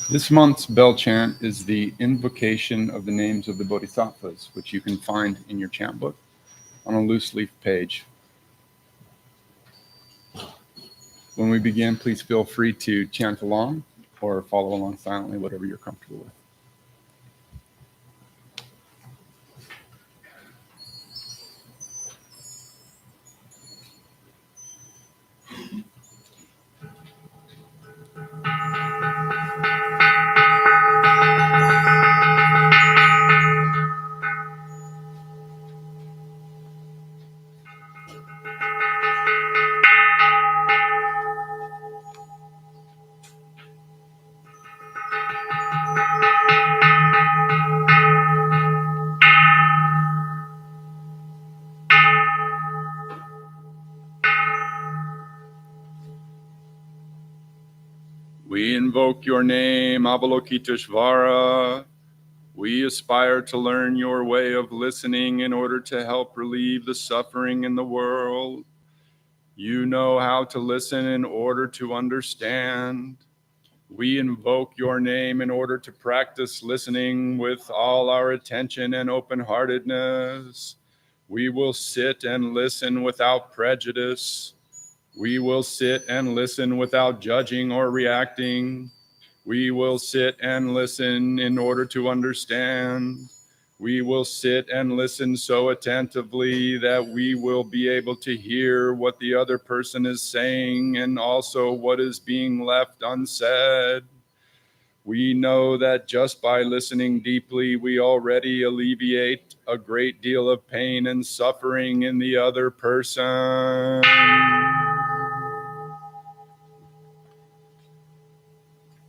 This month's bell chant is the invocation of the names of the Bodhisattvas, which you can find in your chant book on a loose leaf page. When we begin, please feel free to chant along or follow along silently, whatever you're comfortable with. We invoke your name, Avalokiteshvara. We aspire to learn your way of listening in order to help relieve the suffering in the world. You know how to listen in order to understand. We invoke your name in order to practice listening with all our attention and open-heartedness. We will sit and listen without prejudice. We will sit and listen without judging or reacting. We will sit and listen in order to understand. We will sit and listen so attentively that we will be able to hear what the other person is saying and also what is being left unsaid. We know that just by listening deeply, we already alleviate a great deal of pain and suffering in the other person.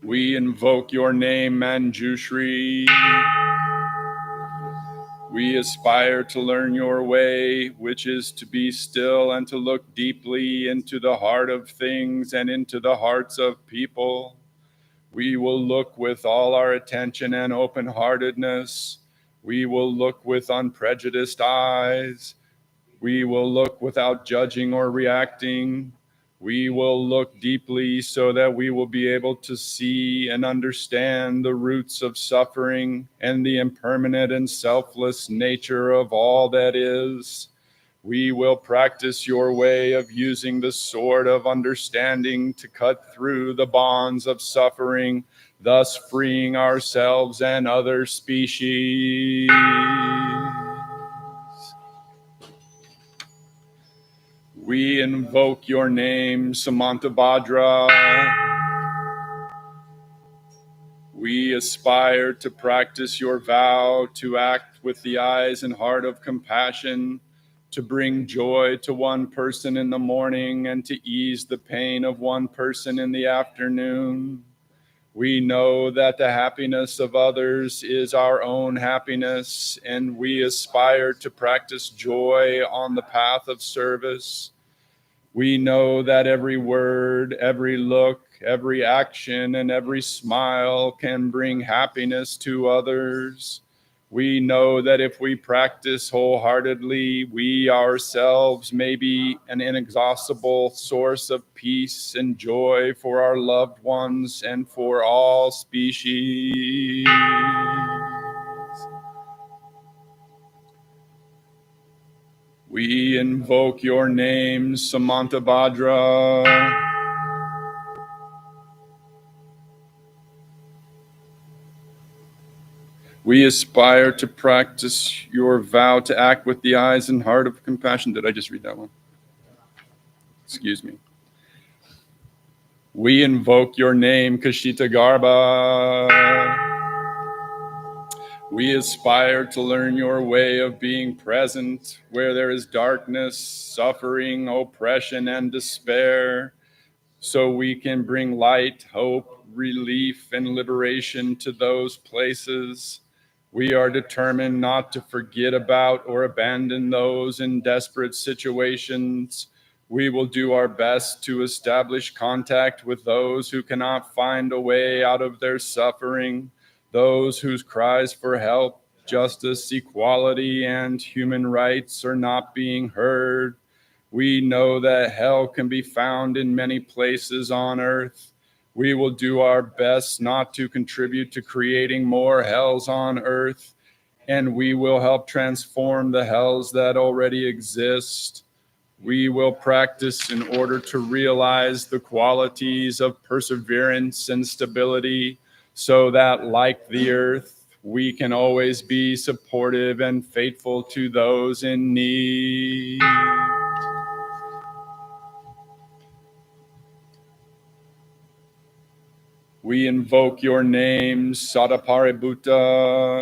We invoke your name, Manjushri. We aspire to learn your way, which is to be still and to look deeply into the heart of things and into the hearts of people. We will look with all our attention and open-heartedness. We will look with unprejudiced eyes. We will look without judging or reacting. We will look deeply so that we will be able to see and understand the roots of suffering and the impermanent and selfless nature of all that is. We will practice your way of using the sword of understanding to cut through the bonds of suffering, thus freeing ourselves and other species. We invoke your name, Samantabhadra. We aspire to practice your vow, to act with the eyes and heart of compassion, to bring joy to one person in the morning and to ease the pain of one person in the afternoon. We know that the happiness of others is our own happiness, and we aspire to practice joy on the path of service. We know that every word, every look, every action, and every smile can bring happiness to others. We know that if we practice wholeheartedly, we ourselves may be an inexhaustible source of peace and joy for our loved ones and for all species. We invoke your name, Samantabhadra. We aspire to practice your vow to act with the eyes and heart of compassion. Did I just read that one? Excuse me. We invoke your name, Kashitagarbha. We aspire to learn your way of being present where there is darkness, suffering, oppression, and despair, so we can bring light, hope, relief, and liberation to those places. We are determined not to forget about or abandon those in desperate situations. We will do our best to establish contact with those who cannot find a way out of their suffering, those whose cries for help, justice, equality, and human rights are not being heard. We know that hell can be found in many places on earth. We will do our best not to contribute to creating more hells on earth, and we will help transform the hells that already exist. We will practice in order to realize the qualities of perseverance and stability, so that, like the earth, we can always be supportive and faithful to those in need. We invoke your name, Sadapaributta.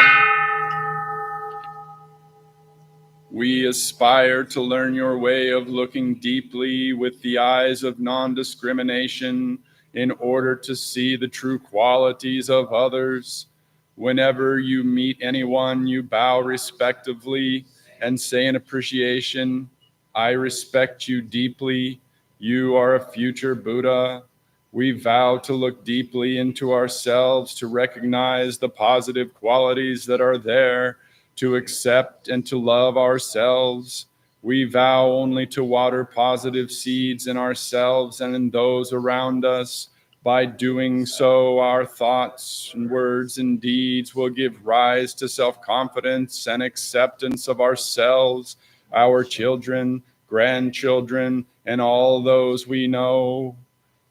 We aspire to learn your way of looking deeply with the eyes of non-discrimination in order to see the true qualities of others. Whenever you meet anyone, you bow respectively and say in appreciation, I respect you deeply. You are a future Buddha. We vow to look deeply into ourselves to recognize the positive qualities that are there, to accept and to love ourselves. We vow only to water positive seeds in ourselves and in those around us. By doing so, our thoughts and words and deeds will give rise to self-confidence and acceptance of ourselves, our children, grandchildren, and all those we know.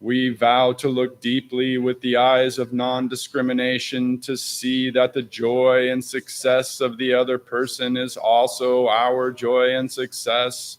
We vow to look deeply with the eyes of non-discrimination to see that the joy and success of the other person is also our joy and success.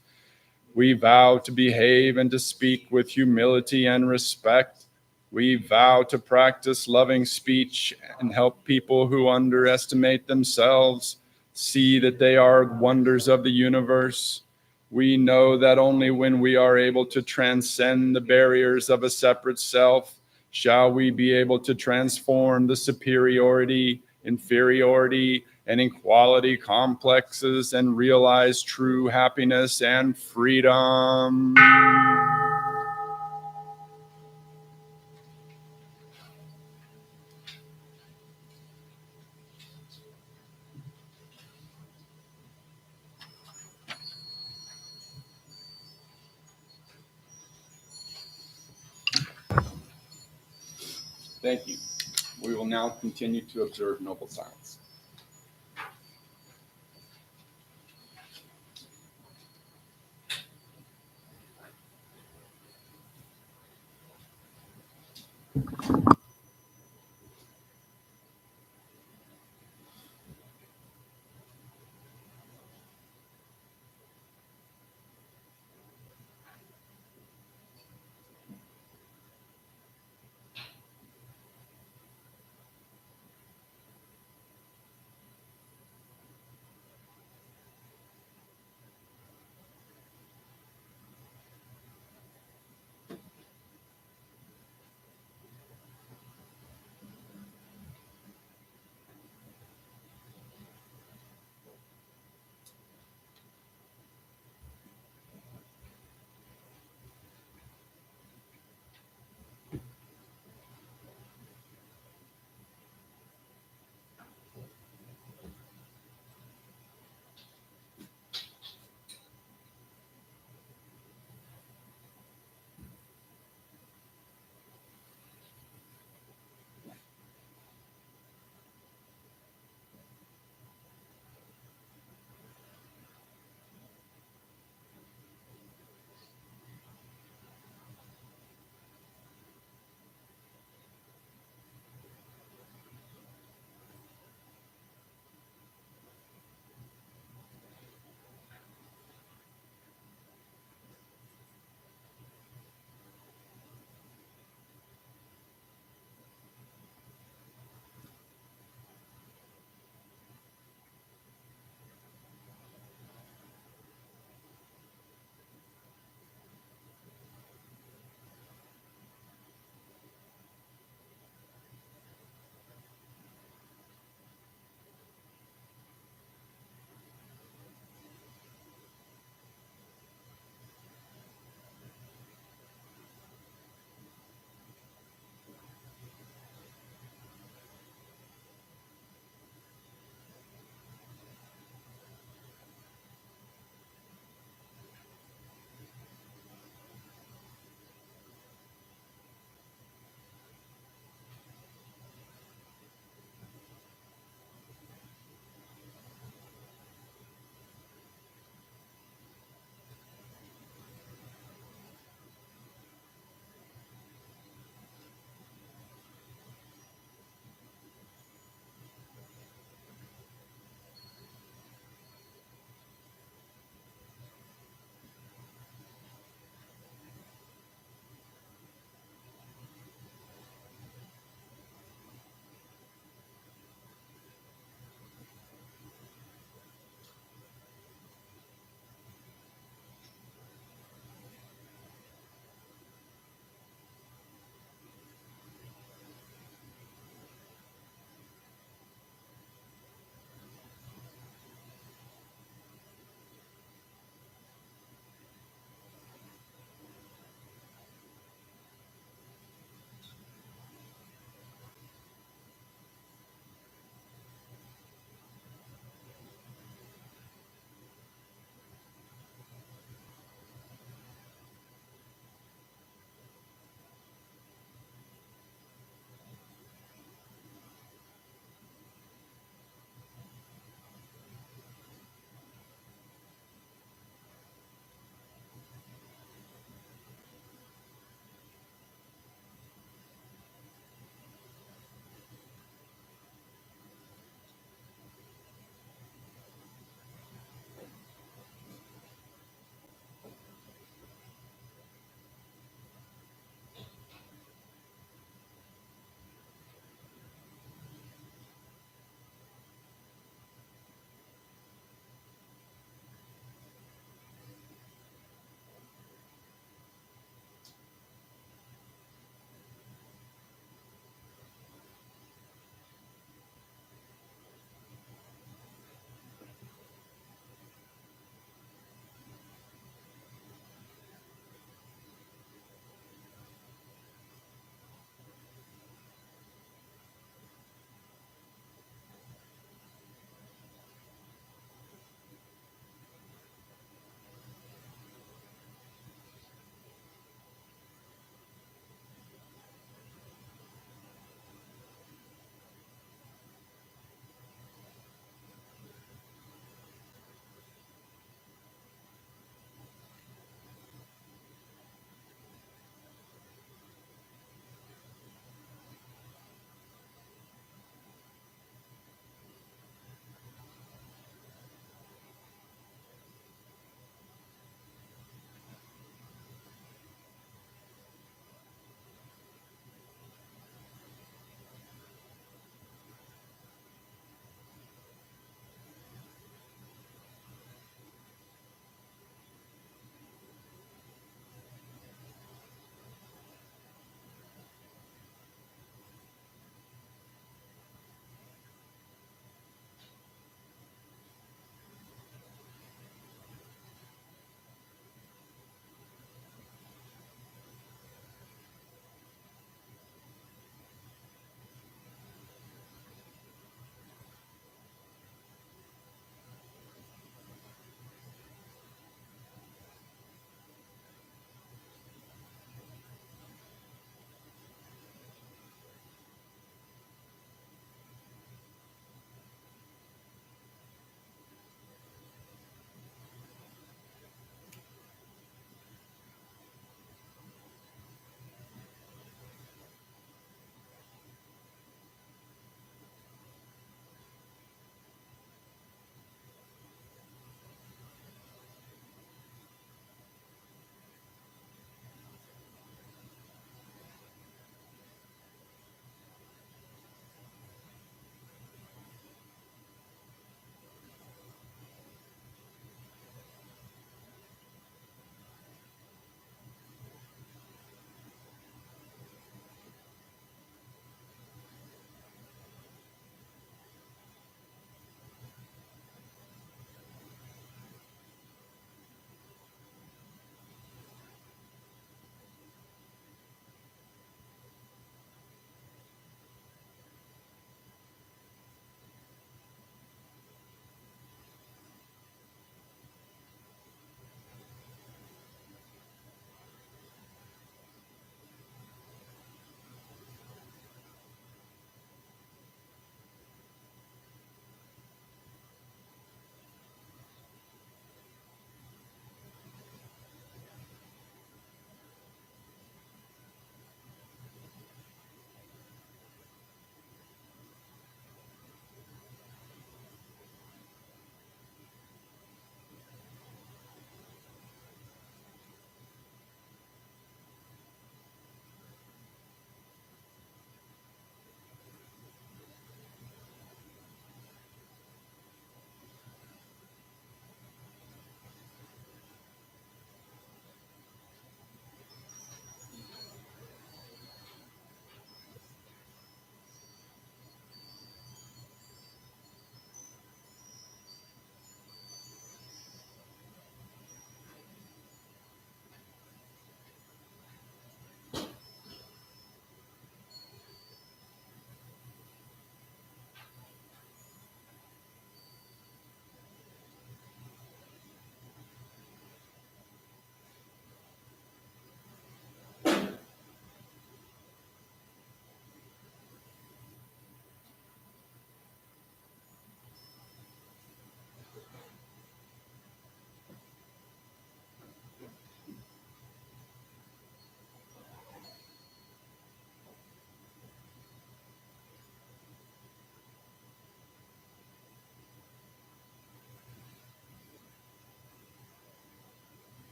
We vow to behave and to speak with humility and respect. We vow to practice loving speech and help people who underestimate themselves see that they are wonders of the universe. We know that only when we are able to transcend the barriers of a separate self shall we be able to transform the superiority, inferiority, and inequality complexes and realize true happiness and freedom. Thank you. We will now continue to observe noble silence.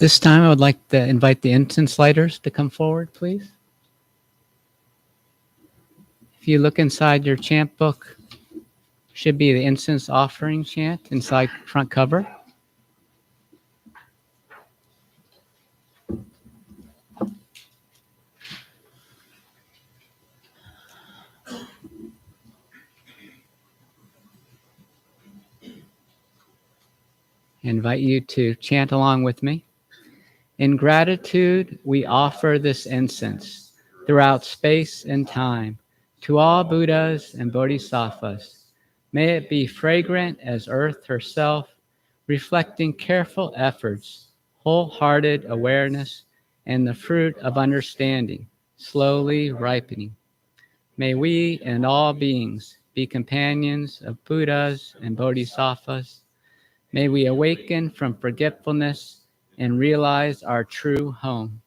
This time I would like to invite the incense lighters to come forward, please. If you look inside your chant book, should be the incense offering chant inside front cover. I invite you to chant along with me. In gratitude, we offer this incense throughout space and time to all Buddhas and Bodhisattvas. May it be fragrant as earth herself, reflecting careful efforts, wholehearted awareness, and the fruit of understanding, slowly ripening. May we and all beings be companions of Buddhas and Bodhisattvas. May we awaken from forgetfulness and realize our true home.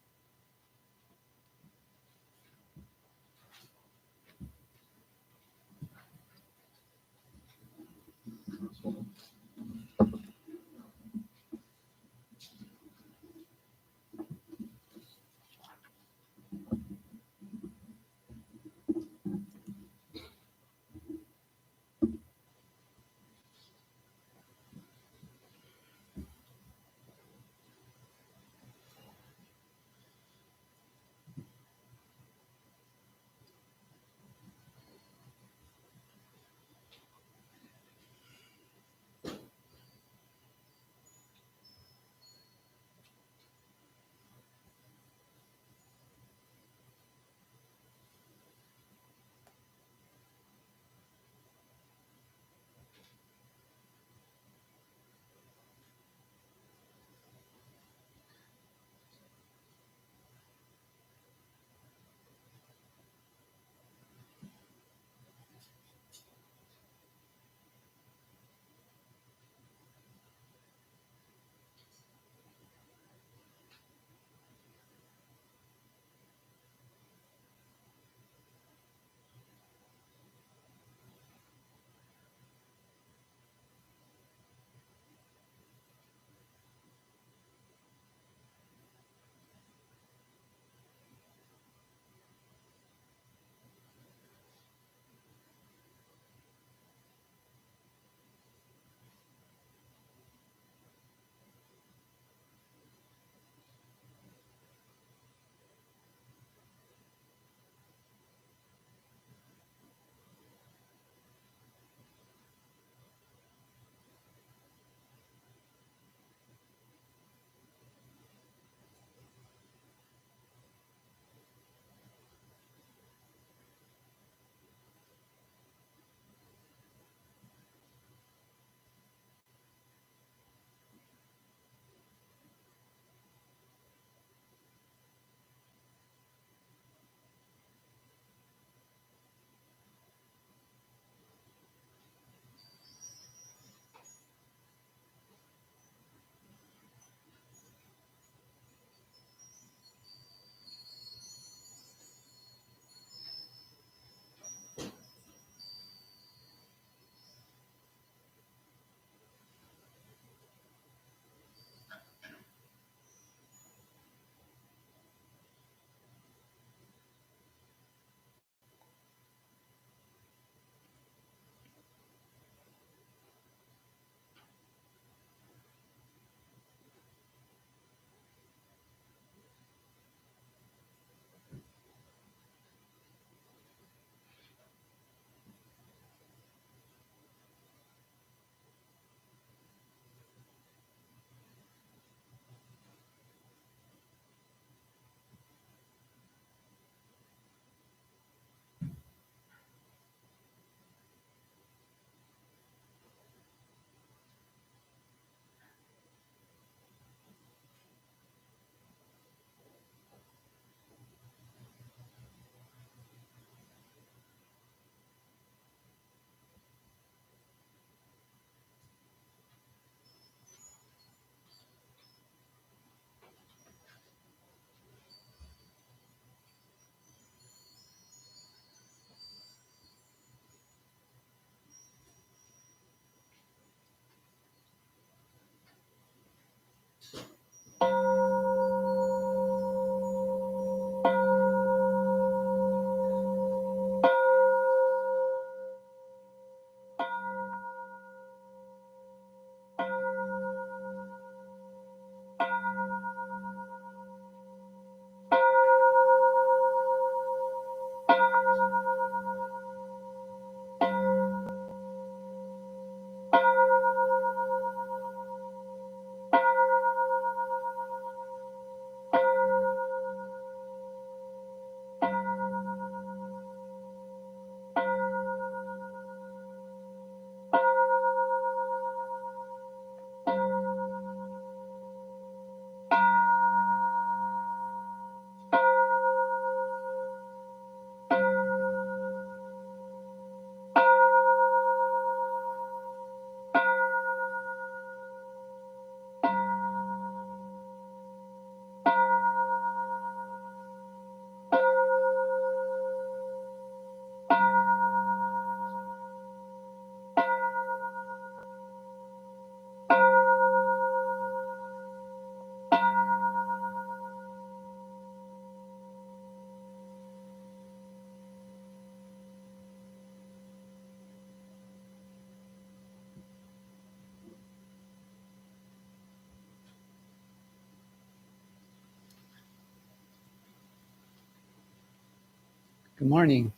Good morning.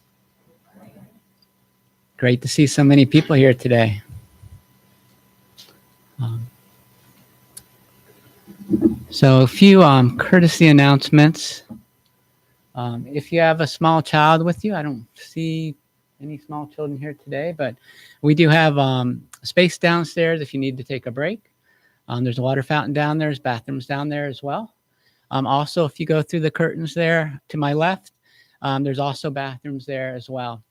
Great to see so many people here today. So a few courtesy announcements. If you have a small child with you, I don't see any small children here today, but we do have space downstairs if you need to take a break. There's a water fountain down there, there's bathrooms down there as well. Also, if you go through the curtains there to my left, there's also bathrooms there as well.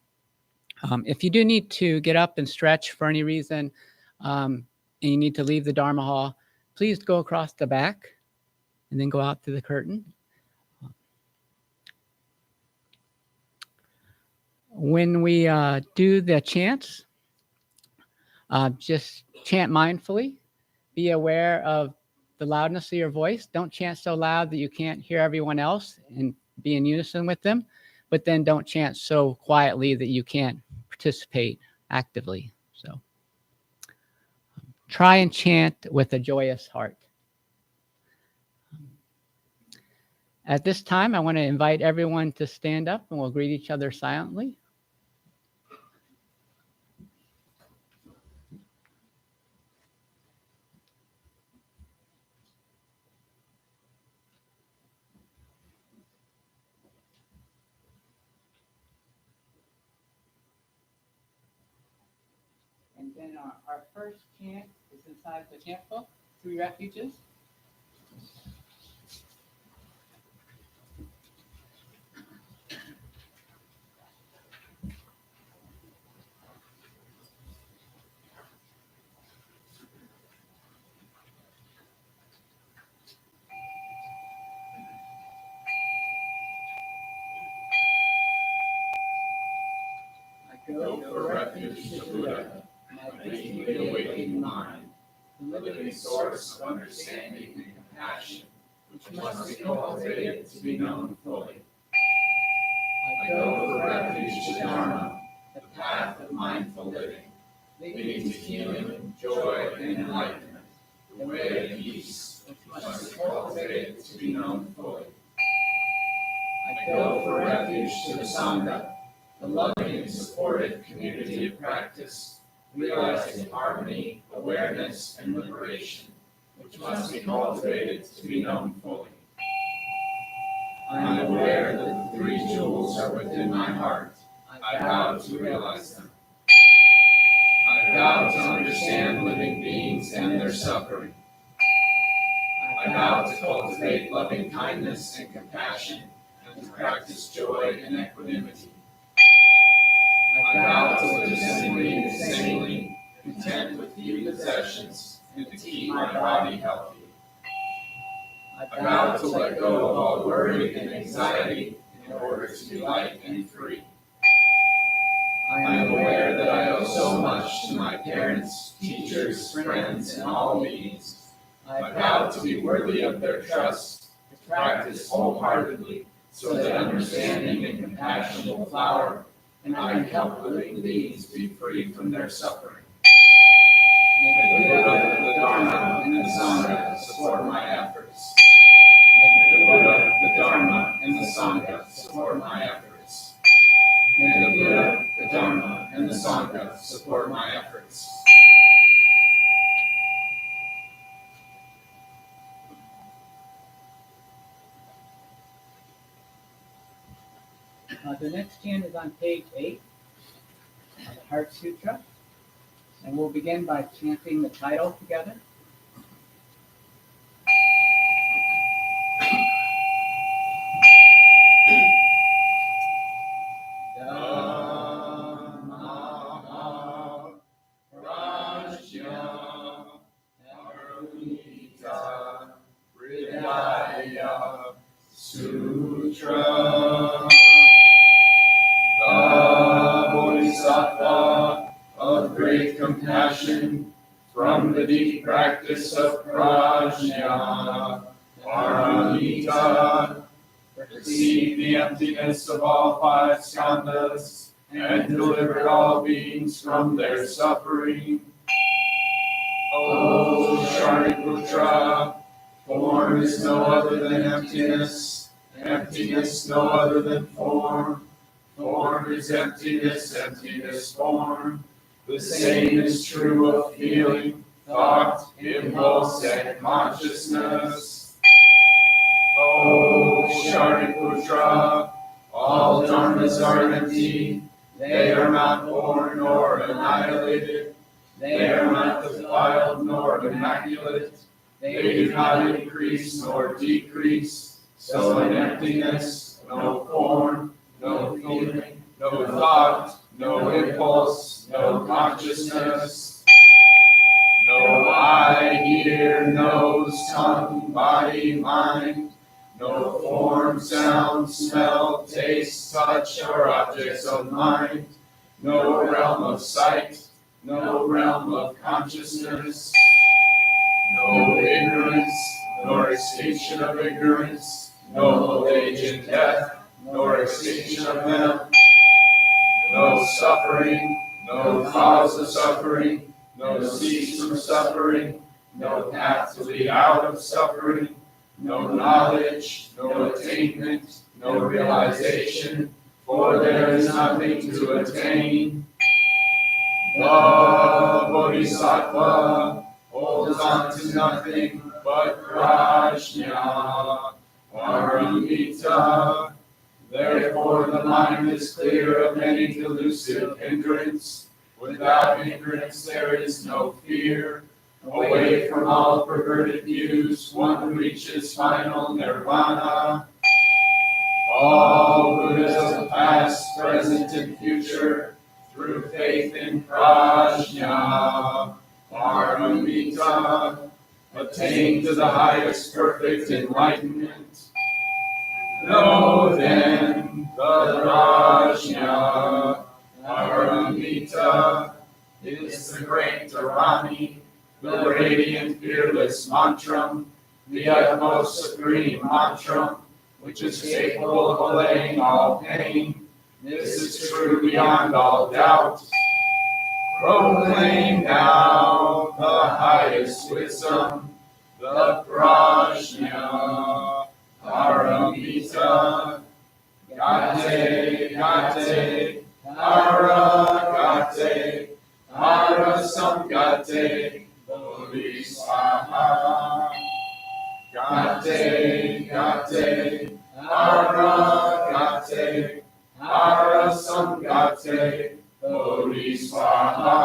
If you do need to get up and stretch for any reason, and you need to leave the Dharma hall, please go across the back and then go out through the curtain. When we do the chants, just chant mindfully. Be aware of the loudness of your voice. Don't chant so loud that you can't hear everyone else and be in unison with them, but then don't chant so quietly that you can't participate actively. So try and chant with a joyous heart. At this time, I want to invite everyone to stand up and we'll greet each other silently. And then our first chant is inside the chant book, Three Refuges. I go for refuge to Buddha, my deeply awakened mind, the living source of understanding and compassion, which must be cultivated to be known fully. I go for refuge to Dharma, the path of mindful living, leading to healing, joy, and enlightenment, the way of peace, which must be cultivated to be known fully. I go for refuge to the Sangha, the loving and supportive community of practice, realizing harmony, awareness, and liberation, which must be cultivated to be known fully. I am aware that the three jewels are within my heart. I vow to realize them. I vow to understand living beings and their suffering. I vow to cultivate loving kindness and compassion, and to practice joy and equanimity. I vow to live simply and sanely, content with few possessions, and to keep my body healthy. I vow to let go of all worry and anxiety in order to be light and free. I am aware that I owe so much to my parents, teachers, friends, and all beings. I vow to be worthy of their trust, to practice wholeheartedly, so that understanding and compassion will flower, and I can help living beings be free from their suffering. May the Buddha, the Dharma, and the Sangha support my efforts. May the Buddha, the Dharma, and the Sangha support my efforts. May the Buddha, the Dharma, and the Sangha support my efforts. The next chant is on page 8 of the Heart Sutra, and we'll begin by chanting the title together. Sutra. The Bodhisattva of great compassion, from the deep practice of prajna, paramita, perceived the emptiness of all five skandhas, and delivered all beings from their suffering. O Shariputra, form is no other than emptiness, emptiness no other than form, Form is emptiness, emptiness form. The same is true of feeling, thought, impulse, and consciousness. O Shariputra, all dharmas are empty. They are not born nor annihilated. They are not defiled nor immaculate. They do not increase nor decrease. So in emptiness, no form, no feeling, no thought, no impulse, no consciousness. No eye, ear, nose, tongue, body, mind. No form, sound, smell, taste, touch, or objects of mind. No realm of sight. No realm of consciousness. No ignorance, nor extinction of ignorance. No old age and death, nor extinction of them. No suffering, no cause of suffering. No cease from suffering. No path to lead out of suffering. No knowledge, no attainment, no realization, for there is nothing to attain. The Bodhisattva holds on to nothing but prajna, paramita. Therefore the mind is clear of any delusive hindrance. Without hindrance there is no fear. Away from all perverted views, one reaches final nirvana. All Buddhas of past, present, and future, through faith in prajna, paramita, attain to the highest perfect enlightenment. Know then the prajna, paramita, is the great Dharma, the radiant, fearless mantra, the utmost supreme mantra, which is capable of allaying all pain. This is true beyond all doubt. Proclaim now the highest wisdom, the prajna, paramita, gate, gate, para gate, para samgate, bodhisattva. Gate, gate, para gate, para samgate, bodhisattva.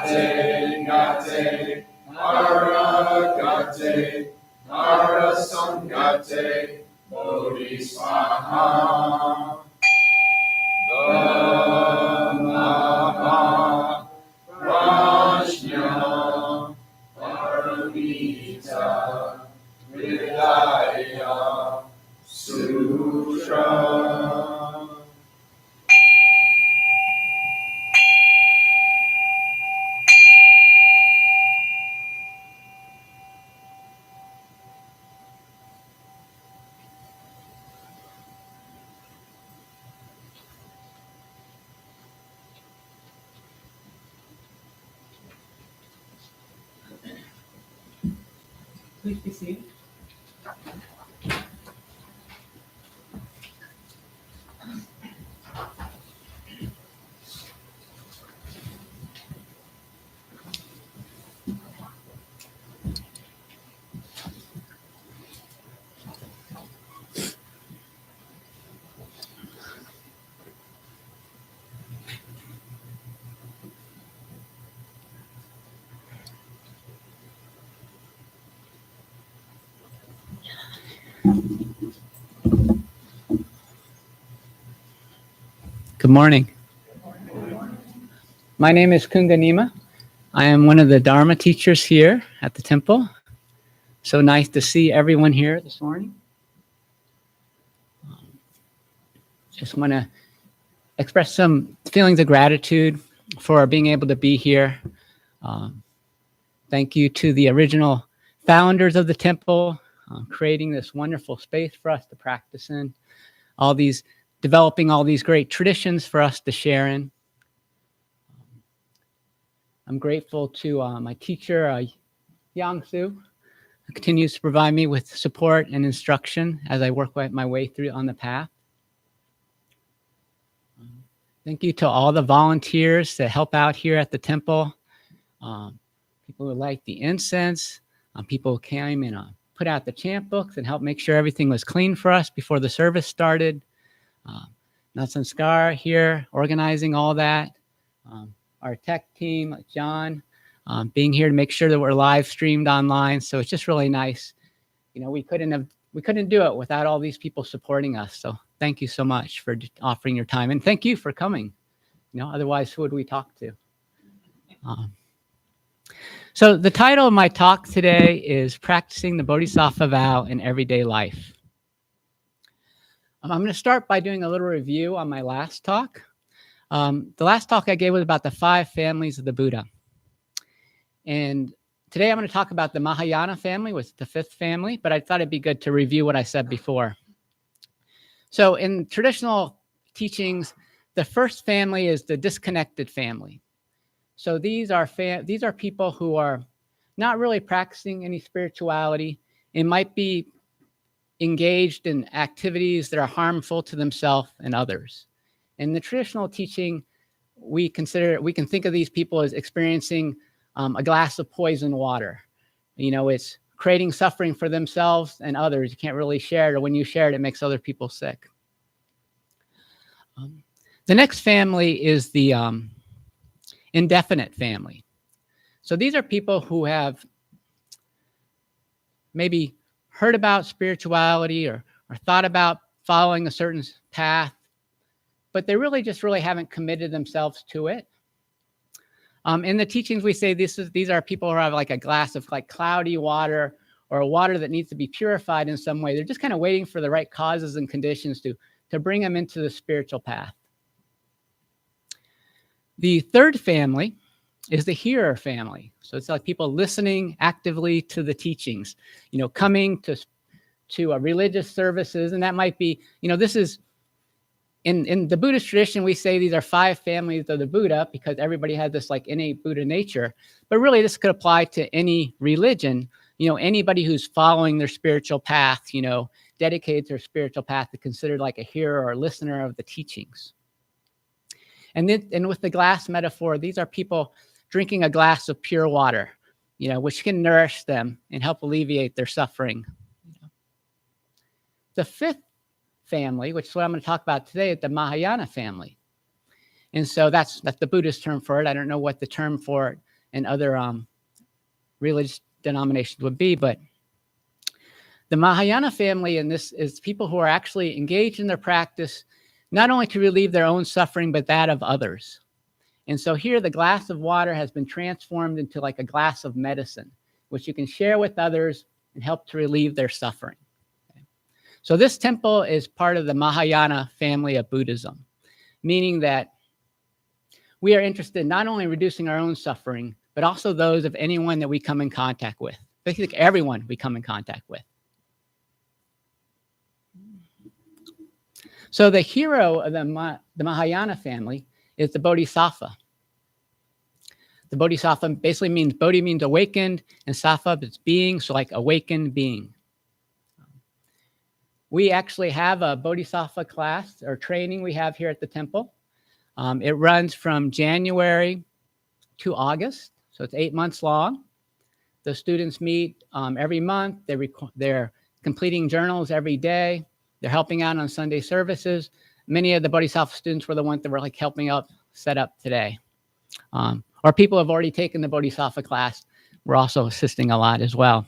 Gate, gate, para gate, para samgate, bodhisattva. Dhamma prajna paramita Vidaya Sutra. Please be seated. Good morning. My name is Kunga Nyima. I am one of the Dharma teachers here at the temple. So nice to see everyone here this morning. Just want to express some feelings of gratitude for being able to be here. Thank you to the original founders of the temple, creating this wonderful space for us to practice in, developing all these great traditions for us to share in. I'm grateful to my teacher, Yang-Su, who continues to provide me with support and instruction as I work my way through on the path. Thank you to all the volunteers that help out here at the temple. People who light the incense, people who came and put out the chant books and helped make sure everything was clean for us before the service started. Natsanskar here organizing all that. Our tech team, John, being here to make sure that we're live streamed online. So it's just really nice. You know, we couldn't do it without all these people supporting us. So thank you so much for offering your time, and thank you for coming. You know, otherwise, who would we talk to? So the title of my talk today is Practicing the Bodhisattva Vow in Everyday Life. I'm going to start by doing a little review on my last talk. The last talk I gave was about the 5 families of the Buddha. And today I'm going to talk about the Mahayana family, which is the 5th family, but I thought it'd be good to review what I said before. So in traditional teachings, the first family is the disconnected family. So these are people who are not really practicing any spirituality and might be engaged in activities that are harmful to themselves and others. In the traditional teaching, we can think of these people as experiencing a glass of poison water. You know, it's creating suffering for themselves and others. You can't really share it, or when you share it, it makes other people sick. The next family is the indefinite family. So these are people who have maybe heard about spirituality or thought about following a certain path, but they really haven't committed themselves to it. In the teachings, we say these are people who have like a glass of like cloudy water or water that needs to be purified in some way. They're just kind of waiting for the right causes and conditions to bring them into the spiritual path. The third family is the hearer family. So it's like people listening actively to the teachings, you know, coming to religious services. And that might be, you know, this is in the Buddhist tradition, we say these are 5 families of the Buddha because everybody has this like innate Buddha nature. But really, this could apply to any religion. You know, anybody who's following their spiritual path, you know, dedicated their spiritual path, is considered like a hearer or listener of the teachings. And with the glass metaphor, these are people drinking a glass of pure water, you know, which can nourish them and help alleviate their suffering. The 5th family, which is what I'm going to talk about today, is the Mahayana family. And so that's the Buddhist term for it. I don't know what the term for it in other religious denominations would be, but the Mahayana family in this is people who are actually engaged in their practice, not only to relieve their own suffering, but that of others. And so here the glass of water has been transformed into like a glass of medicine, which you can share with others and help to relieve their suffering. Okay. So this temple is part of the Mahayana family of Buddhism, meaning that we are interested in not only reducing our own suffering, but also those of anyone that we come in contact with, basically everyone we come in contact with. So the hero of the Mahayana family is the Bodhisattva. The Bodhisattva basically means, Bodhi means awakened, and Sattva is being, so like awakened being. We actually have a Bodhisattva class or training we have here at the temple. It runs from January to August, so it's 8 months long. The students meet every month. They're completing journals every day. They're helping out on Sunday services. Many of the Bodhisattva students were the ones that were like helping out set up today. Or people have already taken the Bodhisattva class. We're also assisting a lot as well.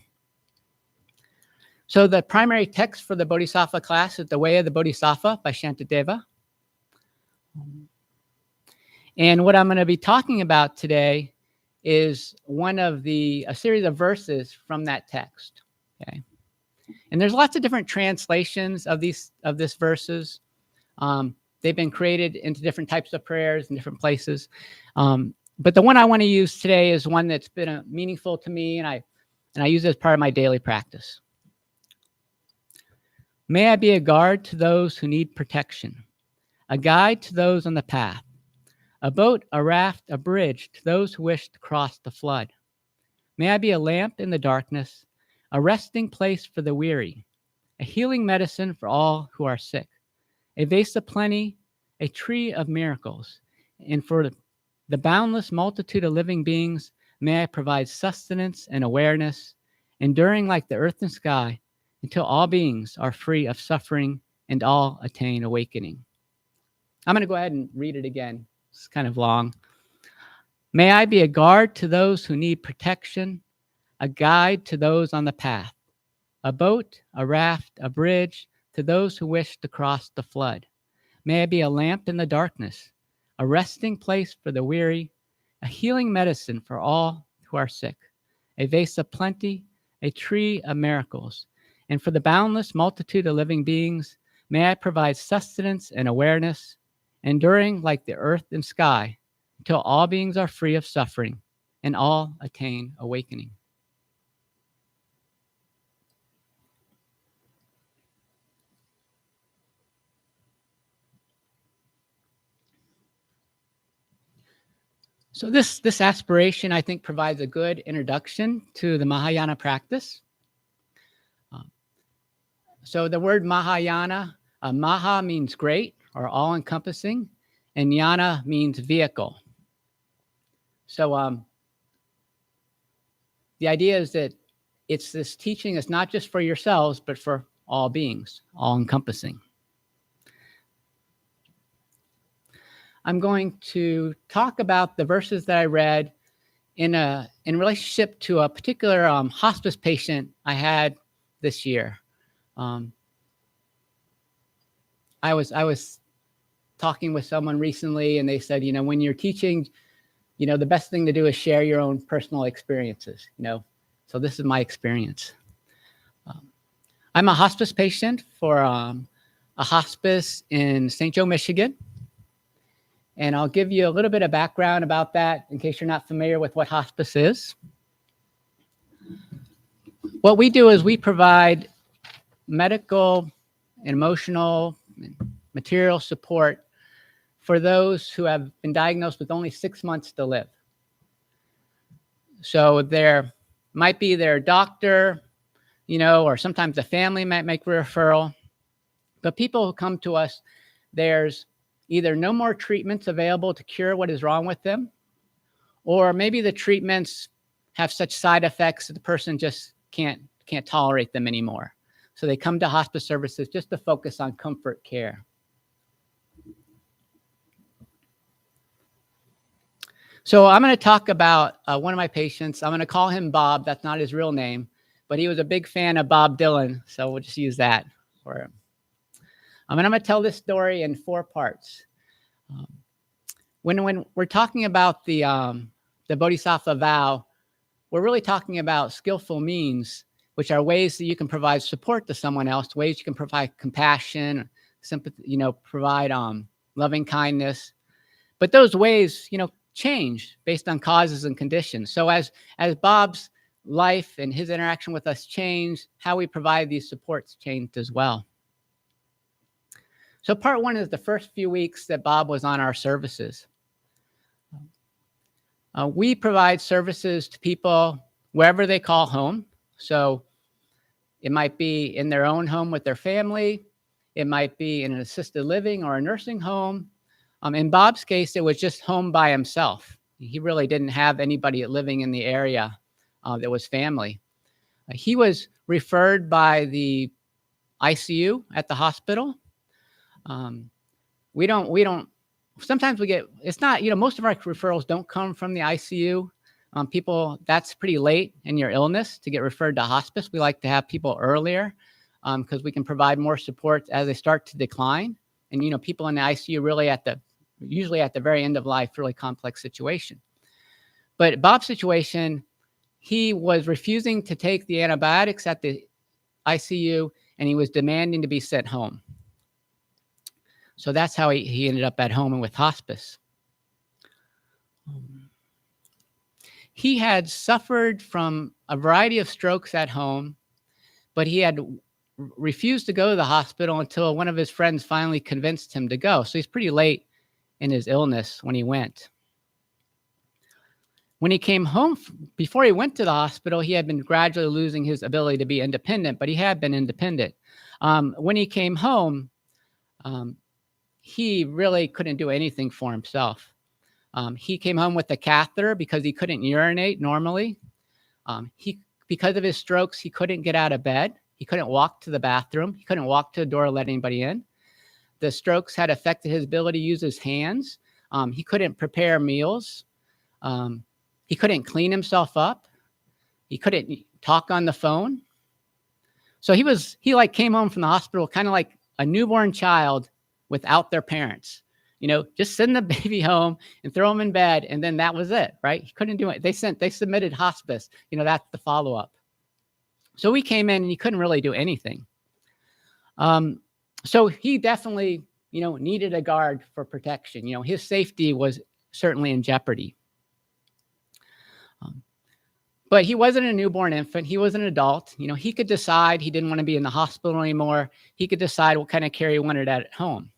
So the primary text for the Bodhisattva class is The Way of the Bodhisattva by Shantideva. And what I'm going to be talking about today is a series of verses from that text. Okay. And there's lots of different translations of this verses. They've been created into different types of prayers in different places. But the one I want to use today is one that's been meaningful to me, and I use it as part of my daily practice. May I be a guard to those who need protection, a guide to those on the path, a boat, a raft, a bridge to those who wish to cross the flood. May I be a lamp in the darkness, a resting place for the weary, a healing medicine for all who are sick, a vase of plenty, a tree of miracles. And for the boundless multitude of living beings, may I provide sustenance and awareness, enduring like the earth and sky, until all beings are free of suffering and all attain awakening. I'm going to go ahead and read it again. It's kind of long. May I be a guard to those who need protection, a guide to those on the path, a boat, a raft, a bridge to those who wish to cross the flood. May I be a lamp in the darkness, a resting place for the weary, a healing medicine for all who are sick, a vase of plenty, a tree of miracles. And for the boundless multitude of living beings, may I provide sustenance and awareness, enduring like the earth and sky, until all beings are free of suffering and all attain awakening. So this aspiration, I think, provides a good introduction to the Mahayana practice. So the word Mahayana, Maha means great or all-encompassing, and Yana means vehicle. So the idea is that it's this teaching is not just for yourselves, but for all beings, all-encompassing. I'm going to talk about the verses that I read in relationship to a particular hospice patient I had this year. I was talking with someone recently, and they said, when you're teaching, the best thing to do is share your own personal experiences. So this is my experience. I'm a hospice patient for a hospice in St. Joe, Michigan. And I'll give you a little bit of background about that in case you're not familiar with what hospice is. What we do is we provide medical and emotional and material support for those who have been diagnosed with only 6 months to live. So there might be their doctor, or sometimes the family might make a referral. But people who come to us, there's either no more treatments available to cure what is wrong with them, or maybe the treatments have such side effects that the person just can't tolerate them anymore. So they come to hospice services just to focus on comfort care. So I'm going to talk about one of my patients. I'm going to call him Bob. That's not his real name, but he was a big fan of Bob Dylan, so we'll just use that for him. And I'm going to tell this story in 4 parts. When we're talking about the Bodhisattva Vow, we're really talking about skillful means, which are ways that you can provide support to someone else, ways you can provide compassion, sympathy, provide loving kindness. But those ways, change based on causes and conditions. So as Bob's life and his interaction with us changed, how we provide these supports changed as well. So part 1 is the first few weeks that Bob was on our services. We provide services to people wherever they call home. So it might be in their own home with their family. It might be in an assisted living or a nursing home. In Bob's case, it was just home by himself. He really didn't have anybody living in the area that was family. He was referred by the ICU at the hospital. We don't, sometimes we get, it's not, most of our referrals don't come from the ICU. People, that's pretty late in your illness to get referred to hospice. We like to have people earlier because we can provide more support as they start to decline. And, people in the ICU really usually at the very end of life, really complex situation. But Bob's situation, he was refusing to take the antibiotics at the ICU, and he was demanding to be sent home. So that's how he ended up at home and with hospice. He had suffered from a variety of strokes at home, but he had refused to go to the hospital until one of his friends finally convinced him to go. So he's pretty late in his illness when he went. When he came home, before he went to the hospital, he had been gradually losing his ability to be independent, but he had been independent. When he came home, he really couldn't do anything for himself. He came home with a catheter because he couldn't urinate normally. Because of his strokes, he couldn't get out of bed. He couldn't walk to the bathroom. He couldn't walk to the door, let anybody in. The strokes had affected his ability to use his hands. He couldn't prepare meals. He couldn't clean himself up. He couldn't talk on the phone. So he like came home from the hospital kind of like a newborn child without their parents. Just send the baby home and throw him in bed, and then that was it, right? He couldn't do it. They submitted hospice. That's the follow-up. So we came in and he couldn't really do anything. So he definitely, needed a guard for protection. His safety was certainly in jeopardy. But he wasn't a newborn infant. He was an adult. He could decide he didn't want to be in the hospital anymore. He could decide what kind of care he wanted at home.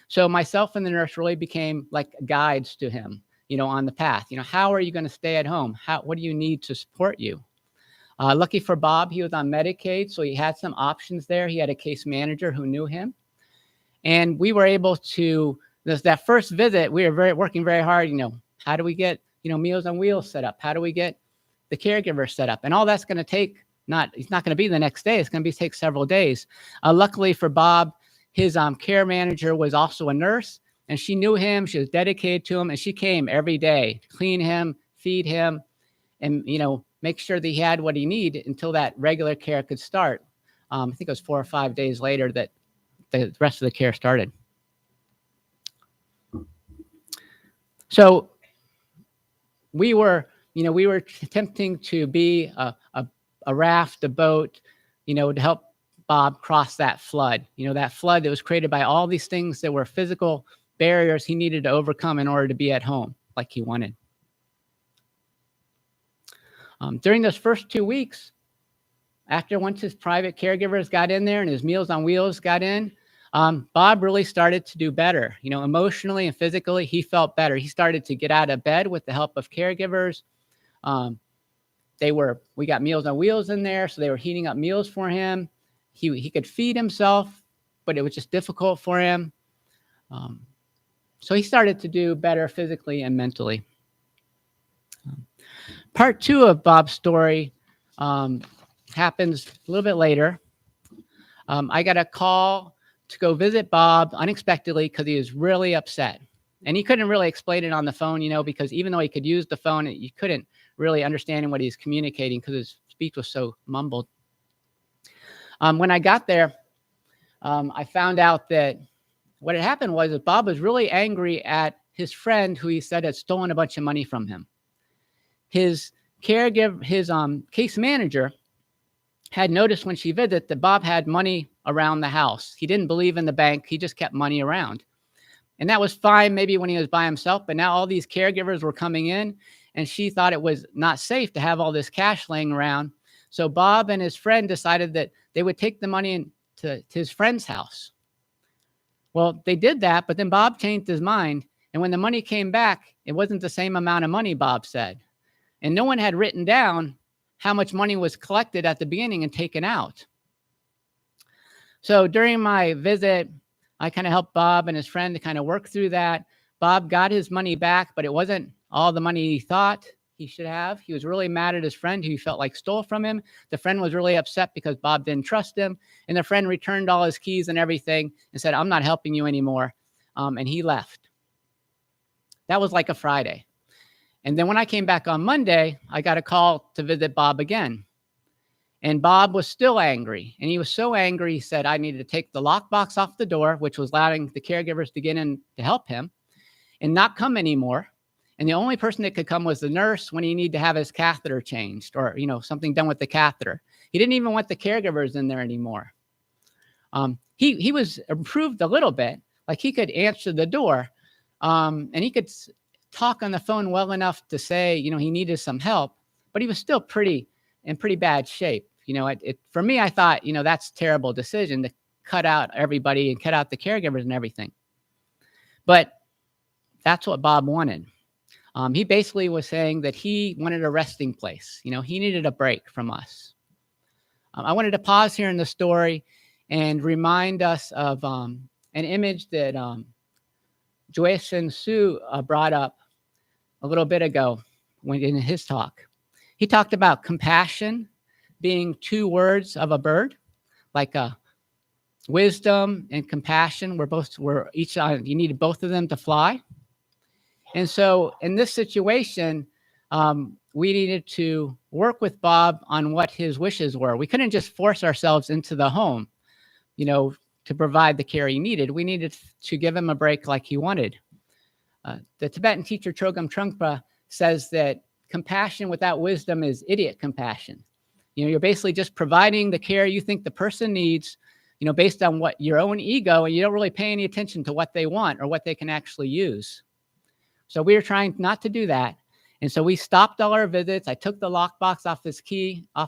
So myself and the nurse really became like guides to him, on the path. How are you going to stay at home? What do you need to support you? Lucky for Bob, he was on Medicaid, so he had some options there. He had a case manager who knew him. And we were able to, that first visit, we were working very hard, how do we get, Meals on Wheels set up? How do we get the caregiver set up? And all that's going to take, it's not going to be the next day. It's going to take several days. Luckily for Bob, his care manager was also a nurse, and she knew him. She was dedicated to him, and she came every day, clean him, feed him, and, make sure that he had what he needed until that regular care could start. I think it was 4 or 5 days later that the rest of the care started. So we were attempting to be a raft, a boat, to help Bob cross that flood. That flood that was created by all these things that were physical barriers he needed to overcome in order to be at home like he wanted. During those first 2 weeks, once his private caregivers got in there and his Meals on Wheels got in, Bob really started to do better. Emotionally and physically, he felt better. He started to get out of bed with the help of caregivers. We got Meals on Wheels in there, so they were heating up meals for him. He could feed himself, but it was just difficult for him. So he started to do better physically and mentally. Part 2 of Bob's story happens a little bit later. I got a call to go visit Bob unexpectedly because he was really upset. And he couldn't really explain it on the phone, because even though he could use the phone, you couldn't really understand what he's communicating because his speech was so mumbled. When I got there, I found out that what had happened was that Bob was really angry at his friend who he said had stolen a bunch of money from him. His caregiver, his case manager, had noticed when she visited that Bob had money around the house. He didn't believe in the bank. He just kept money around. And that was fine maybe when he was by himself, but now all these caregivers were coming in, and she thought it was not safe to have all this cash laying around. So Bob and his friend decided that they would take the money to his friend's house. Well, they did that, but then Bob changed his mind. And when the money came back, it wasn't the same amount of money, Bob said. And no one had written down how much money was collected at the beginning and taken out. So during my visit, I kind of helped Bob and his friend to kind of work through that. Bob got his money back, but it wasn't all the money he thought he should have. He was really mad at his friend who he felt like stole from him. The friend was really upset because Bob didn't trust him. And the friend returned all his keys and everything and said, "I'm not helping you anymore." And he left. That was like a Friday. And then when I came back on Monday, I got a call to visit Bob again. And Bob was still angry. And he was so angry, he said I needed to take the lockbox off the door, which was allowing the caregivers to get in to help him, and not come anymore. And the only person that could come was the nurse when he needed to have his catheter changed or, something done with the catheter. He didn't even want the caregivers in there anymore. He was improved a little bit. Like he could answer the door and he could talk on the phone well enough to say, he needed some help, but he was still in pretty bad shape. For me, I thought, that's a terrible decision to cut out everybody and cut out the caregivers and everything. But that's what Bob wanted. He basically was saying that he wanted a resting place. He needed a break from us. I wanted to pause here in the story and remind us of an image that Joyson Su brought up a little bit ago when in his talk. He talked about compassion being two words of a bird, like wisdom and compassion were each on, you needed both of them to fly. And so in this situation, we needed to work with Bob on what his wishes were. We couldn't just force ourselves into the home, to provide the care he needed. We needed to give him a break like he wanted. The Tibetan teacher Trogam Trungpa says that compassion without wisdom is idiot compassion. You're basically just providing the care you think the person needs, based on what your own ego, and you don't really pay any attention to what they want or what they can actually use. So we were trying not to do that. And so we stopped all our visits. I took the lockbox off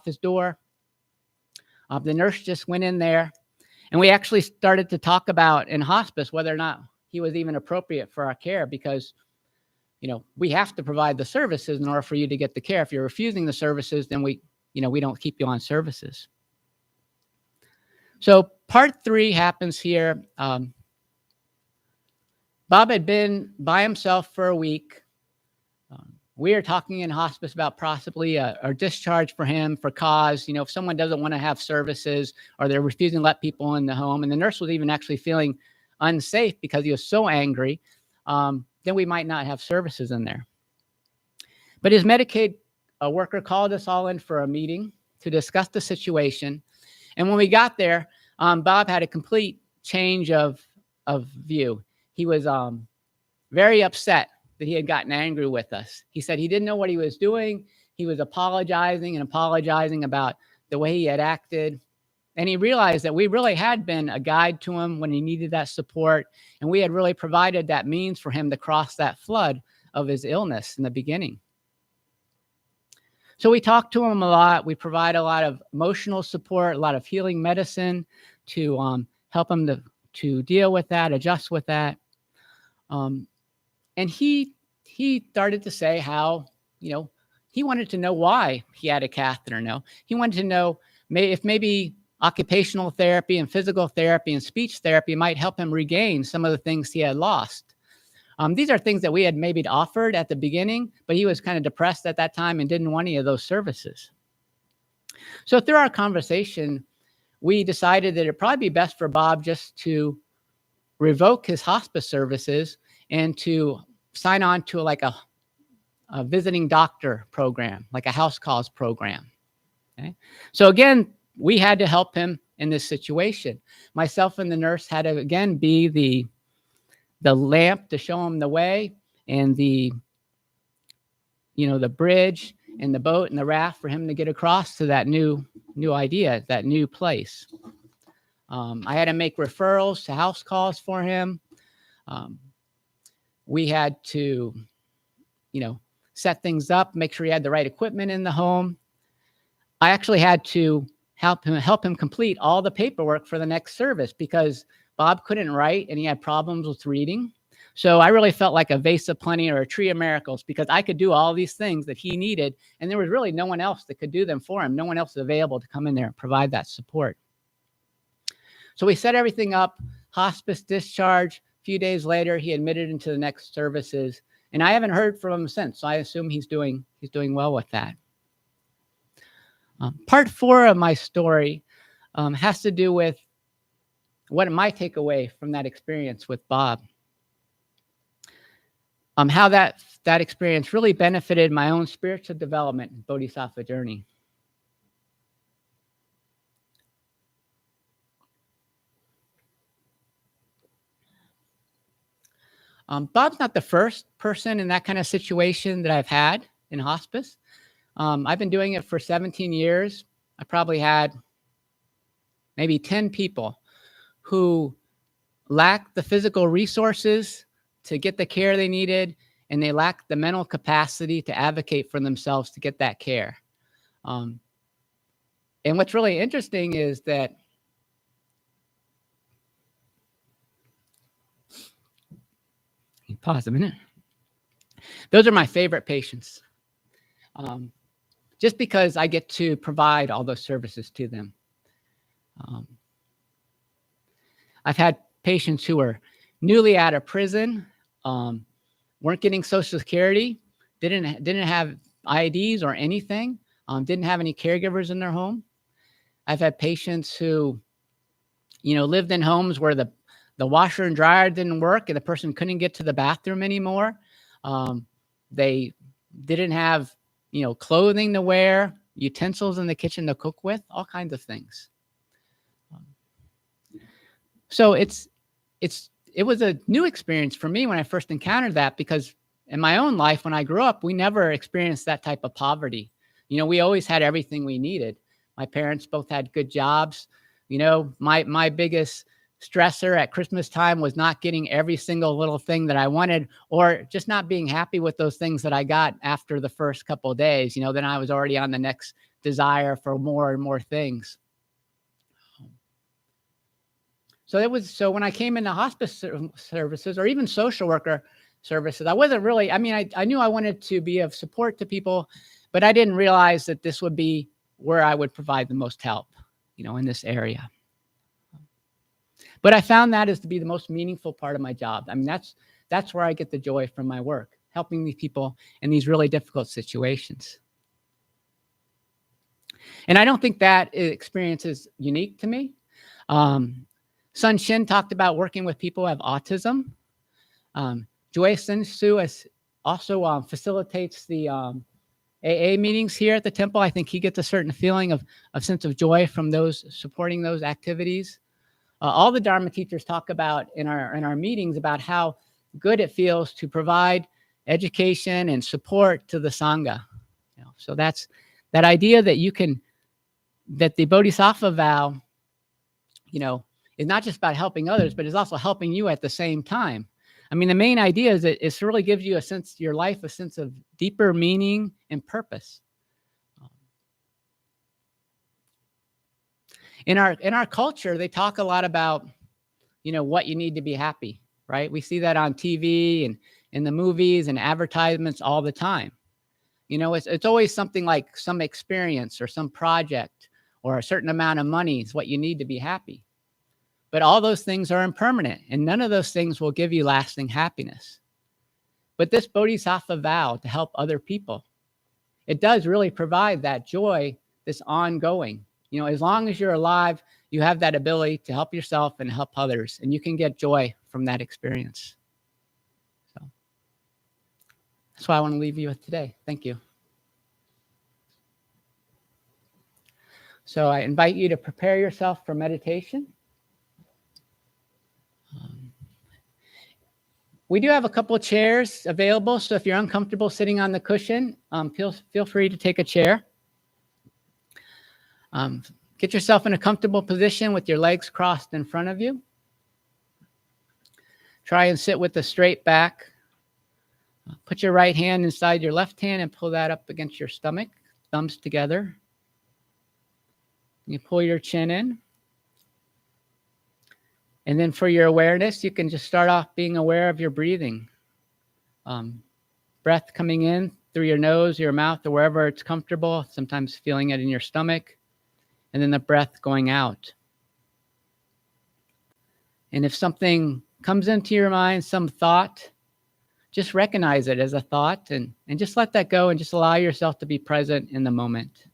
his door. The nurse just went in there. And we actually started to talk about in hospice whether or not he was even appropriate for our care, because, we have to provide the services in order for you to get the care. If you're refusing the services, then we don't keep you on services. So part 3 happens here. Bob had been by himself for a week. We are talking in hospice about possibly a discharge for him for cause. If someone doesn't want to have services or they're refusing to let people in the home, and the nurse was even actually feeling unsafe because he was so angry, then we might not have services in there. But his Medicaid worker called us all in for a meeting to discuss the situation. And when we got there, Bob had a complete change of view. He was very upset that he had gotten angry with us. He said he didn't know what he was doing. He was apologizing about the way he had acted. And he realized that we really had been a guide to him when he needed that support. And we had really provided that means for him to cross that flood of his illness in the beginning. So we talked to him a lot. We provide a lot of emotional support, a lot of healing medicine to help him to deal with that, adjust with that. And he started to say how, he wanted to know why he had a catheter. No, he wanted to know if maybe occupational therapy and physical therapy and speech therapy might help him regain some of the things he had lost. These are things that we had maybe offered at the beginning, but he was kind of depressed at that time and didn't want any of those services. So through our conversation, we decided that it'd probably be best for Bob just to revoke his hospice services and to sign on to like a visiting doctor program, like a house calls program. Okay? So again, we had to help him in this situation. Myself and the nurse had to, again, be the lamp to show him the way, and the bridge and the boat and the raft for him to get across to that new idea, that new place. I had to make referrals to house calls for him. We had to, set things up, make sure he had the right equipment in the home. I actually had to help him complete all the paperwork for the next service because Bob couldn't write and he had problems with reading. So I really felt like a vase of plenty or a tree of miracles because I could do all these things that he needed, and there was really no one else that could do them for him. No one else available to come in there and provide that support. So we set everything up, hospice discharge. A few days later, he admitted into the next services, and I haven't heard from him since. So I assume he's doing well with that. Part 4 of my story has to do with what my takeaway from that experience with Bob. How that experience really benefited my own spiritual development and Bodhisattva journey. Bob's not the first person in that kind of situation that I've had in hospice. I've been doing it for 17 years. I probably had maybe 10 people who lacked the physical resources to get the care they needed, and they lacked the mental capacity to advocate for themselves to get that care. And what's really interesting is that pause a minute. Those are my favorite patients, just because I get to provide all those services to them. I've had patients who are newly out of prison, weren't getting Social Security, didn't have IDs or anything, didn't have any caregivers in their home. I've had patients who, lived in homes where the washer and dryer didn't work and the person couldn't get to the bathroom anymore. They didn't have, clothing to wear, utensils in the kitchen to cook with, all kinds of things. So it was a new experience for me when I first encountered that, because in my own life, when I grew up, we never experienced that type of poverty. We always had everything we needed. My parents both had good jobs. My biggest stressor at Christmas time was not getting every single little thing that I wanted, or just not being happy with those things that I got after the first couple of days. Then I was already on the next desire for more and more things. So when I came into hospice services, or even social worker services, I wasn't really, I knew I wanted to be of support to people, but I didn't realize that this would be where I would provide the most help, in this area. But I found that is to be the most meaningful part of my job. That's where I get the joy from my work, helping these people in these really difficult situations. And I don't think that experience is unique to me. Sun Shin talked about working with people who have autism. Joy Sin Su also facilitates the AA meetings here at the temple. I think he gets a certain feeling of sense of joy from those supporting those activities. All the Dharma teachers talk about in our meetings about how good it feels to provide education and support to the Sangha. So that's that idea that the Bodhisattva vow, is not just about helping others, but is also helping you at the same time. The main idea is that it really gives you a sense, your life, a sense of deeper meaning and purpose. In our culture, they talk a lot about, what you need to be happy, right? We see that on TV and in the movies and advertisements all the time. It's always something like some experience or some project or a certain amount of money is what you need to be happy. But all those things are impermanent, and none of those things will give you lasting happiness. But this Bodhisattva vow to help other people, it does really provide that joy, this ongoing. As long as you're alive, you have that ability to help yourself and help others, and you can get joy from that experience. So that's what I want to leave you with today. Thank you. So I invite you to prepare yourself for meditation. We do have a couple of chairs available, so if you're uncomfortable sitting on the cushion, feel free to take a chair. Get yourself in a comfortable position with your legs crossed in front of you. Try and sit with a straight back. Put your right hand inside your left hand and pull that up against your stomach, thumbs together. You pull your chin in. And then for your awareness, you can just start off being aware of your breathing. Breath coming in through your nose, your mouth, or wherever it's comfortable, sometimes feeling it in your stomach. And then the breath going out. And if something comes into your mind, some thought, just recognize it as a thought and just let that go and just allow yourself to be present in the moment.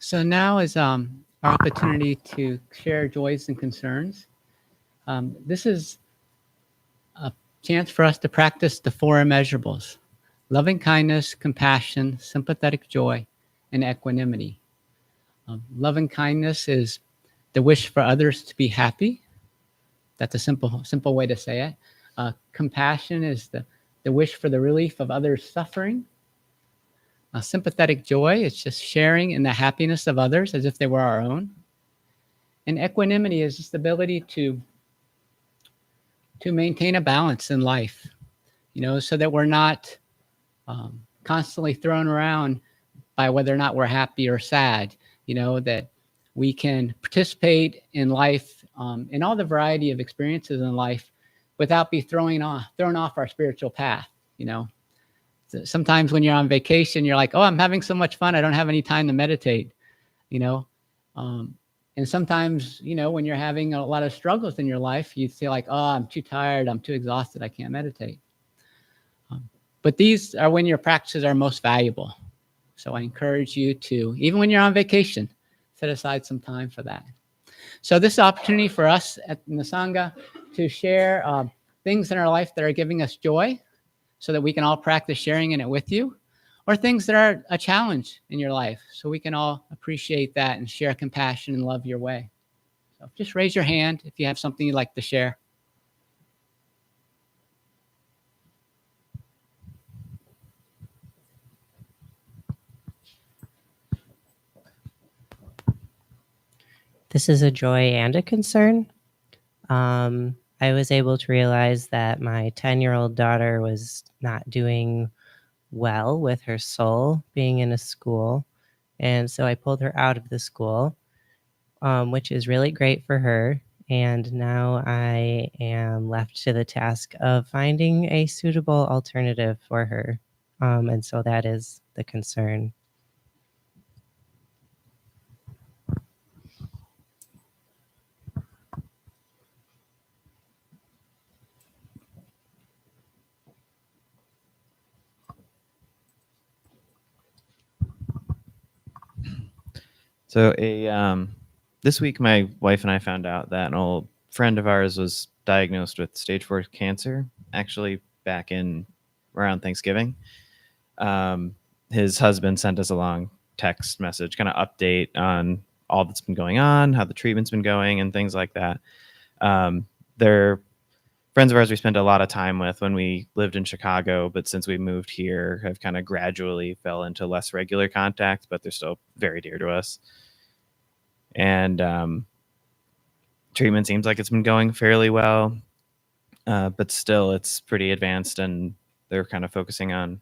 So now is our opportunity to share joys and concerns. This is a chance for us to practice the four immeasurables: loving kindness, compassion, sympathetic joy, and equanimity. Loving kindness is the wish for others to be happy. That's a simple way to say it. Compassion is the wish for the relief of others' suffering. Sympathetic joy is just sharing in the happiness of others as if they were our own. And equanimity is just the ability to maintain a balance in life, so that we're not constantly thrown around by whether or not we're happy or sad, that we can participate in life, in all the variety of experiences in life without be thrown off our spiritual path. Sometimes when you're on vacation, you're like, oh, I'm having so much fun, I don't have any time to meditate, and sometimes, when you're having a lot of struggles in your life, you feel like, oh, I'm too tired, I'm too exhausted, I can't meditate. But these are when your practices are most valuable. So I encourage you to, even when you're on vacation, set aside some time for that. So this is an opportunity for us in the Sangha to share things in our life that are giving us joy, so that we can all practice sharing in it with you, or things that are a challenge in your life, so we can all appreciate that and share compassion and love your way. So just raise your hand if you have something you'd like to share. This is a joy and a concern. I was able to realize that my 10-year-old daughter was not doing well with her soul being in a school. And so I pulled her out of the school, which is really great for her. And now I am left to the task of finding a suitable alternative for her. And so that is the concern. So this week, my wife and I found out that an old friend of ours was diagnosed with stage 4 cancer, actually back in around Thanksgiving. His husband sent us a long text message, kind of update on all that's been going on, how the treatment's been going, and things like that. They're friends of ours we spent a lot of time with when we lived in Chicago, but since we moved here, have kind of gradually fell into less regular contact, but they're still very dear to us. And treatment seems like it's been going fairly well, but still it's pretty advanced, and they're kind of focusing on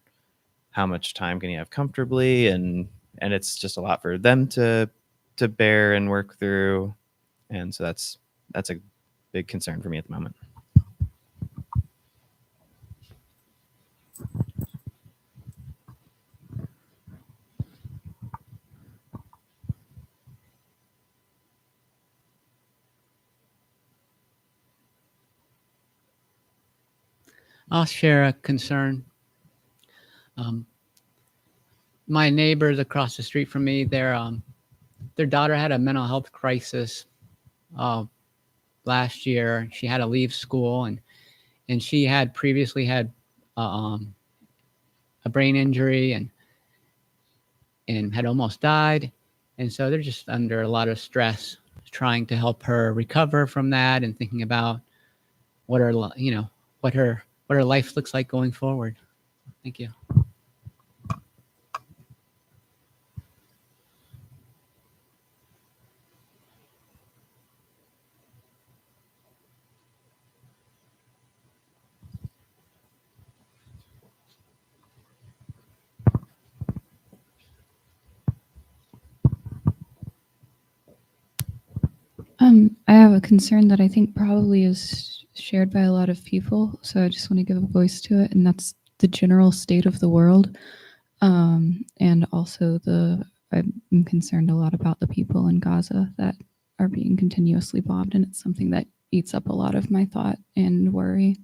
how much time can you have comfortably, and it's just a lot for them to bear and work through. And so that's a big concern for me at the moment. I'll share a concern. My neighbors across the street from me, their daughter had a mental health crisis last year. She had to leave school, and she had previously had a brain injury and had almost died. And so they're just under a lot of stress, trying to help her recover from that and thinking about what her life looks like going forward. Thank you. I have a concern that I think probably is shared by a lot of people, so I just want to give a voice to it, and that's the general state of the world. And also I'm concerned a lot about the people in Gaza that are being continuously bombed, and it's something that eats up a lot of my thought and worry.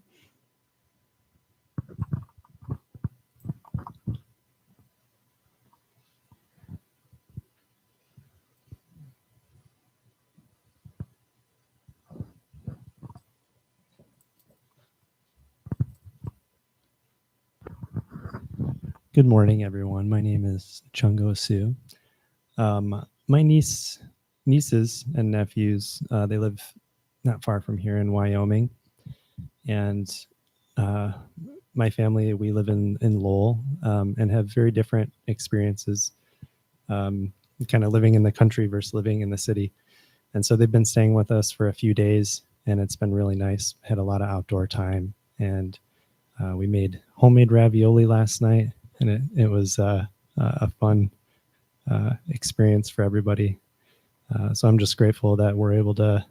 Good morning, everyone. My name is Chungo Su. My nieces and nephews, they live not far from here in Wyoming. And my family, we live in Lowell and have very different experiences, kind of living in the country versus living in the city. And so they've been staying with us for a few days, and it's been really nice. Had a lot of outdoor time, and we made homemade ravioli last night, and it was a fun experience for everybody. So I'm just grateful that we're able to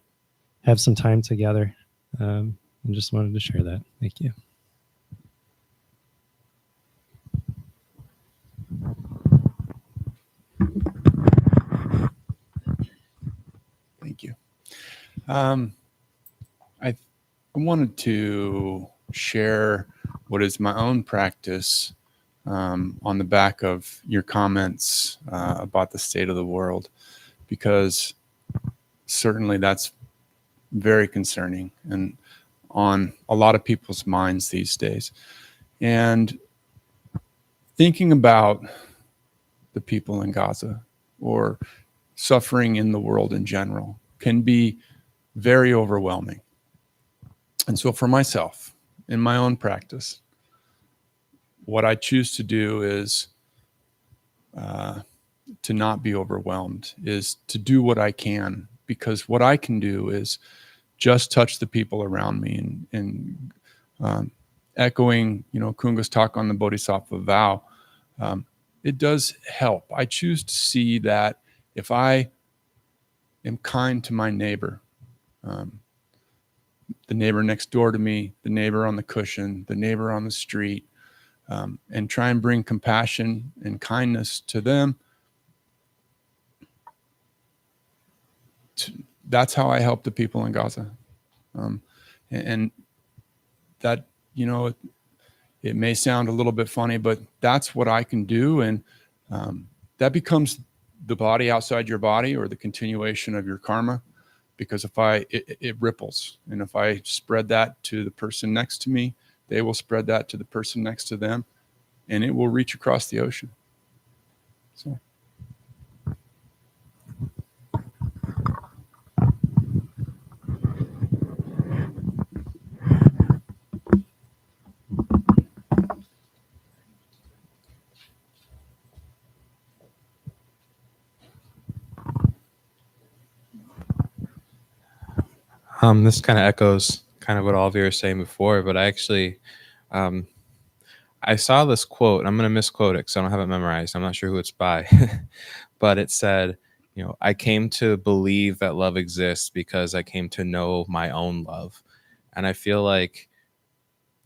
have some time together, and just wanted to share that. Thank you. Thank you. I wanted to share what is my own practice on the back of your comments about the state of the world, because certainly that's very concerning and on a lot of people's minds these days. And thinking about the people in Gaza or suffering in the world in general can be very overwhelming. And so for myself, in my own practice, what I choose to do is to not be overwhelmed, is to do what I can, because what I can do is just touch the people around me. And echoing, Kunga's talk on the Bodhisattva Vow, it does help. I choose to see that if I am kind to my neighbor, the neighbor next door to me, the neighbor on the cushion, the neighbor on the street, and try and bring compassion and kindness to them, that's how I help the people in Gaza. And that, it may sound a little bit funny, but that's what I can do. And that becomes the body outside your body, or the continuation of your karma, because it ripples. And if I spread that to the person next to me, they will spread that to the person next to them, and it will reach across the ocean. So. This kind of echoes kind of what all of you were saying before, but I actually, I saw this quote. I'm going to misquote it because I don't have it memorized. I'm not sure who it's by, but it said, I came to believe that love exists because I came to know my own love. And I feel like,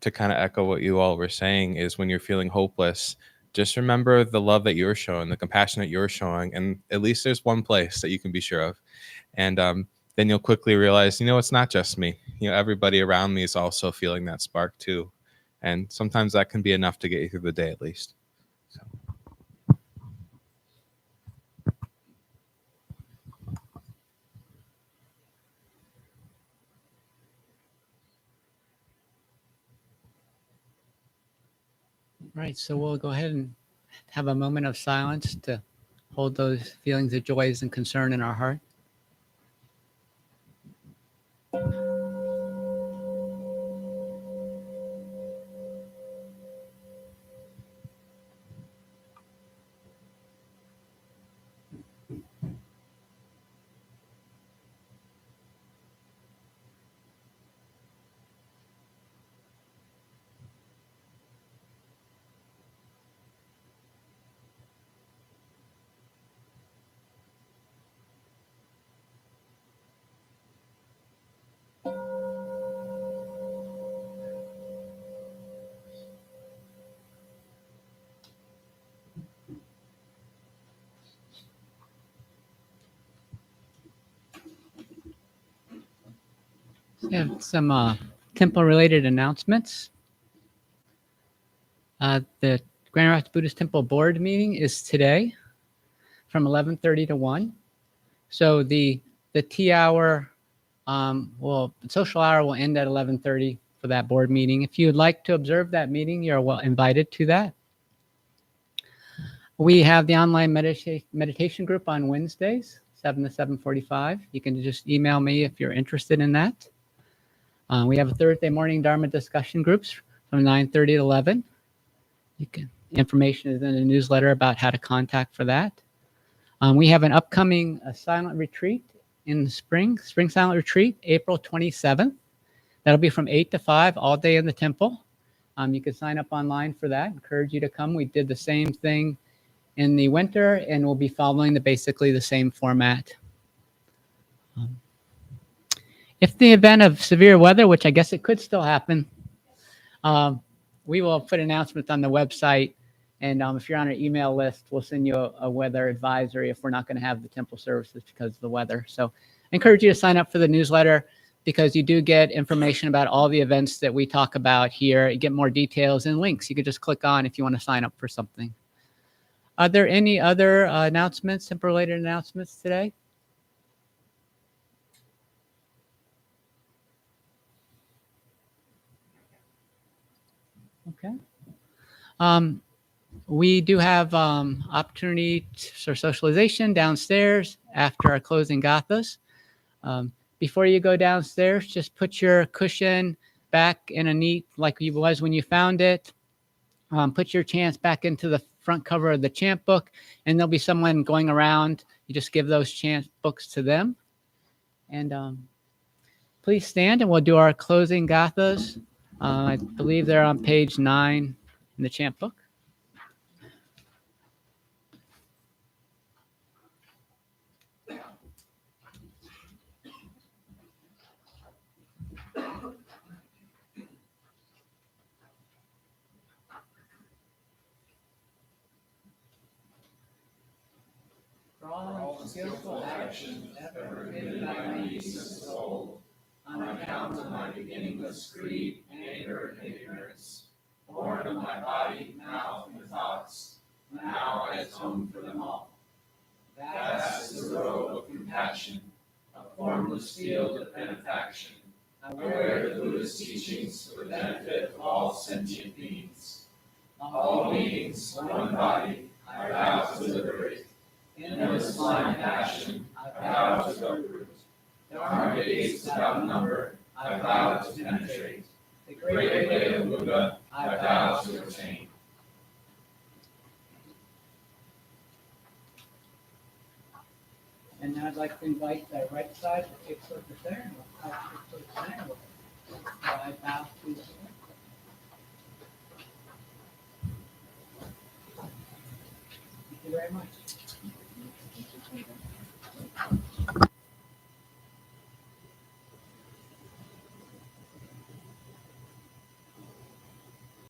to kind of echo what you all were saying, is when you're feeling hopeless, just remember the love that you're showing, the compassion that you're showing, and at least there's one place that you can be sure of. And then you'll quickly realize, it's not just me. Everybody around me is also feeling that spark too. And sometimes that can be enough to get you through the day at least. So. Right, so we'll go ahead and have a moment of silence to hold those feelings of joy and concern in our heart. We have some temple-related announcements. The Grand Rapids Buddhist Temple Board meeting is today from 11:30 to 1. So the tea hour, the social hour will end at 11:30 for that board meeting. If you would like to observe that meeting, you're well invited to that. We have the online meditation group on Wednesdays, 7 to 7:45. You can just email me if you're interested in that. We have a Thursday morning Dharma discussion groups from 9:30 to 11. Information is in the newsletter about how to contact for that. We have an upcoming silent retreat in the spring silent retreat, April 27th. That'll be from 8 to 5, all day in the temple. You can sign up online for that. Encourage you to come. We did the same thing in the winter, and we'll be following basically the same format. If the event of severe weather, which I guess it could still happen, we will put announcements on the website. And if you're on our email list, we'll send you a weather advisory if we're not going to have the temple services because of the weather. So I encourage you to sign up for the newsletter because you do get information about all the events that we talk about here. You get more details and links you could just click on if you want to sign up for something. Are there any other announcements, temple-related announcements today? Okay. We do have opportunity for socialization downstairs after our closing gathas. Before you go downstairs, just put your cushion back in a neat, like it was when you found it. Put your chants back into the front cover of the chant book, and there'll be someone going around. You just give those chant books to them. And please stand, and we'll do our closing gathas. I believe they're on page 9 in the chant book. For all skillful action ever committed by my decent soul, on account of my beginningless greed, anger, and ignorance, born of my body, mouth, and thoughts, now I atone for them all. Vast is the robe of compassion, a formless field of benefaction. I wear the Buddhist teachings for the benefit of all sentient beings. All beings, one body, I vow to liberate. In this blind passion, I vow to uproot. Dharma gates without number, I vow to penetrate. The great way of Buddha, I vow to attain. And now I'd like to invite the right side to take surface there, and we'll touch the center. I bow to the center. Thank you very much.